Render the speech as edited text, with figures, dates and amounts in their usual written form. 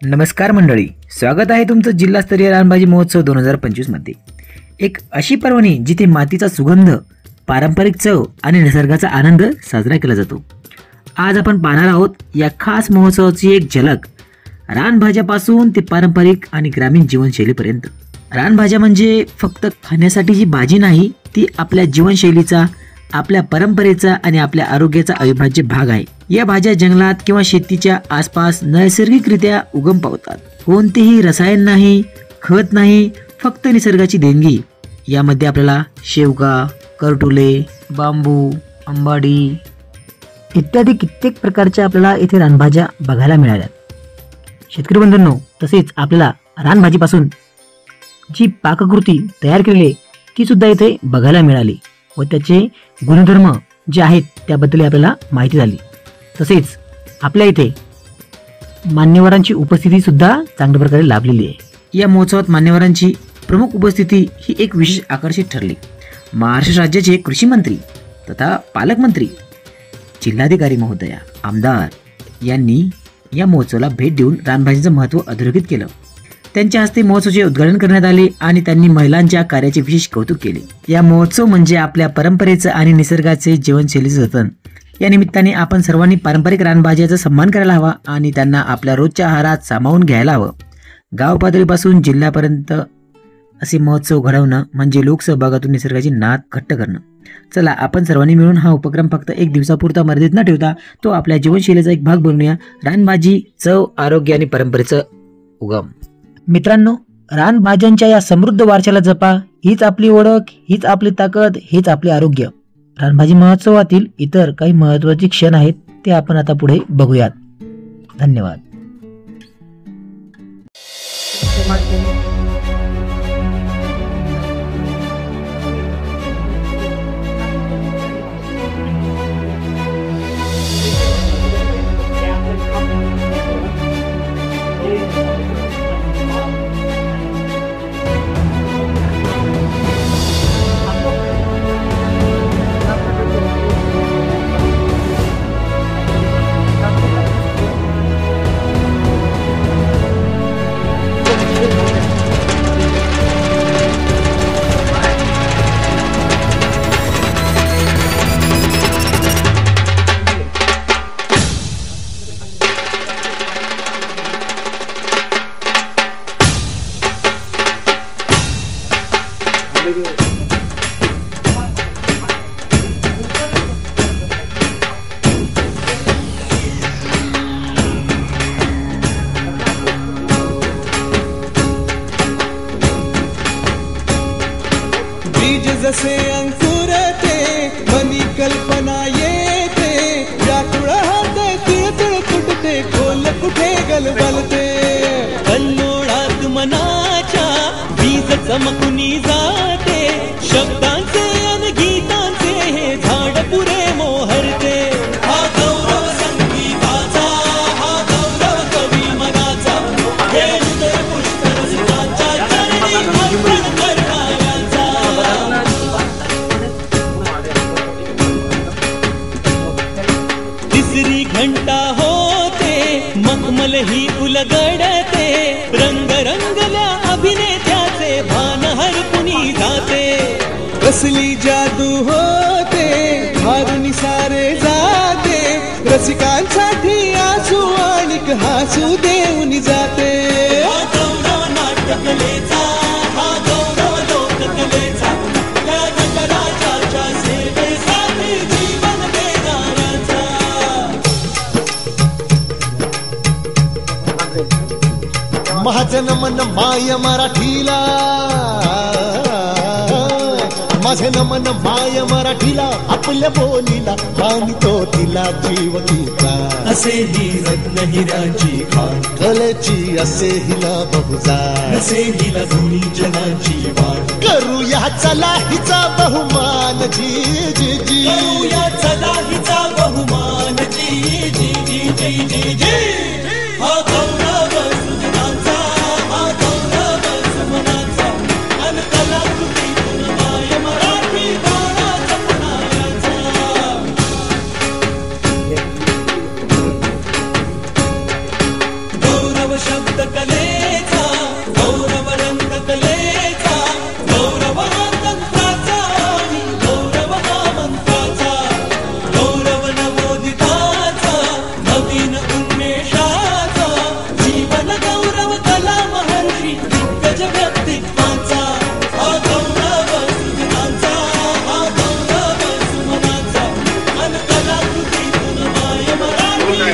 नमस्कार मंडळी, स्वागत आहे तुमचं जिल्हास्तरीय रानभाजी महोत्सव 2025 मध्ये। एक अशी पर्वणी जिथे मातीचा सुगंध, पारंपरिक चव आणि निसर्गाचा आनंद साजरा केला जातो। आज आपण पाहणार आहोत या खास महोत्सवाची एक झलक, रानभाज्यापासून ते पारंपरिक आणि ग्रामीण जीवनशैलीपर्यंत। रानभाज्या म्हणजे फक्त खाण्यासाठी जी भाजी नाही, ती आपल्या जीवनशैलीचा, आपल्या परंपरेचा आणि आपल्या आरोग्याचा अविभाज्य भाग आहे। या भाज्या जंगलात किंवा शेतीच्या आसपास नैसर्गिकरित्या उगम पावतात। कोणतेही रसायन नाही, खत नाही, फक्त निसर्गाची देणगी। यामध्ये आपल्याला शेवगा, करटुले, बांबू, अंबाडी इत्यादी कित्येक प्रकारच्या आपल्याला इथे रानभाज्या बघायला मिळाल्या। शेतकरी बंधूंनो, तसेच आपल्याला रानभाजीपासून जी पाककृती तयार केलेली ती सुद्धा इथे बघायला मिळाली व त्याचे गुणधर्म जे आहेत त्याबद्दल आपल्याला माहिती झाली। तसेच आपल्या इथे मान्यवरांची उपस्थिती सुद्धा चांगल्या प्रकारे लाभलेली आहे। या महोत्सवात मान्यवरांची प्रमुख उपस्थिती ही एक विशेष आकर्षित ठरली। महाराष्ट्र राज्याचे कृषी मंत्री तथा पालकमंत्री, जिल्हाधिकारी महोदया, आमदार यांनी या महोत्सवाला भेट देऊन रानभाजीचं महत्त्व अधोरेखित केलं। त्यांच्या हस्ते महोत्सवाचे उद्घाटन करण्यात आले आणि त्यांनी महिलांच्या कार्याचे विशेष कौतुक केले। या महोत्सव म्हणजे आपल्या परंपरेचं आणि निसर्गाचे जीवनशैलीचं जतन। या निमित्ताने आपण सर्वांनी पारंपरिक रानभाज्याचा सन्मान करायला हवा आणि त्यांना आपल्या रोजच्या आहारात सामावून घ्यायला हवं। गाव पातळीपासून जिल्ह्यापर्यंत असे महोत्सव घडवणं म्हणजे लोकसहभागातून निसर्गाची नात घट्ट करणं। चला, आपण सर्वांनी मिळून हा उपक्रम फक्त एक दिवसापुरता मर्यादित न ठेवता तो आपल्या जीवनशैलीचा एक भाग बनवूया। रानभाजी, चव, आरोग्य आणि परंपरेचं उगम। मित्रांनो, रानभाज्यांच्या या समृद्ध वारशाला जपा। हीच आपली ओळख, हीच आपली ताकद, हेच आपले आरोग्य। रानभाजी महोत्सवातील इतर काही महत्त्वाचे क्षण आहेत ते आपण आता पुढे बघूयात। धन्यवाद। बीज जसे अंकुरते, मनी कल्पना येते, व्याकुळ हात तिळतिळ फुटते, खोल कुठे गलबलते। कल्लोळात मनाच्या बीज चमकुनी जाते, शब्दांचे अन गीतांचे हे झाड पुरे मोहरते। हा गौरव संगीताचा, हा गौरव कवी मनाचा, हे हृदय पुष्कर सुखाच्या चरणी अर्पण करणाऱ्याचा। तिसरी घंटा होते, मखमल ही उलगडते, रंग रंगल्या अभिनेत्याचे भान हरपुनी जाते। कसली जादू होते, हारुनी सारे जाते, रसिकांसाठी आसू आणिक हासू देऊन जाते। हा गौरव नाट्यकलेचा, हा गौरव लोककलेचा, या नटराजाच्या सेवेसाठी जीवन देणाऱ्याचा। माझं नमन माय मराठीला, माझे नमन माय मराठीला, आपल्या बोलीला मानितो तिला जीव तिचा। असे ही रत्न हिराची खाण, कलेची असे हिला बहुजाण, असे हिला दोन्ही जनाची वाण। करूया चला हिचा बहुमान, जी जी जी, करूया चला हिचा बहुमान, जी जी जी जी जी जी। हा गौरव सृजनाचा, हा गौरव सुमनाचा, अन कलाकृतीतून माय मराठी गाणा जपणाऱ्याचा। गौरव शब्द कलेचा गौरव रंगकलेचा गौरव हा तंत्राचा आणि गौरव हा मंत्राचा गौरव नवोदिताचा नवीन उन्मेषाचा जीवन गौरव कला महर्षी दिग्गज व्यक्तित्वाचा हा गौरव सुजनाचा हा गौरव सुमनाचा अन कलाकृतीतून माय मराठी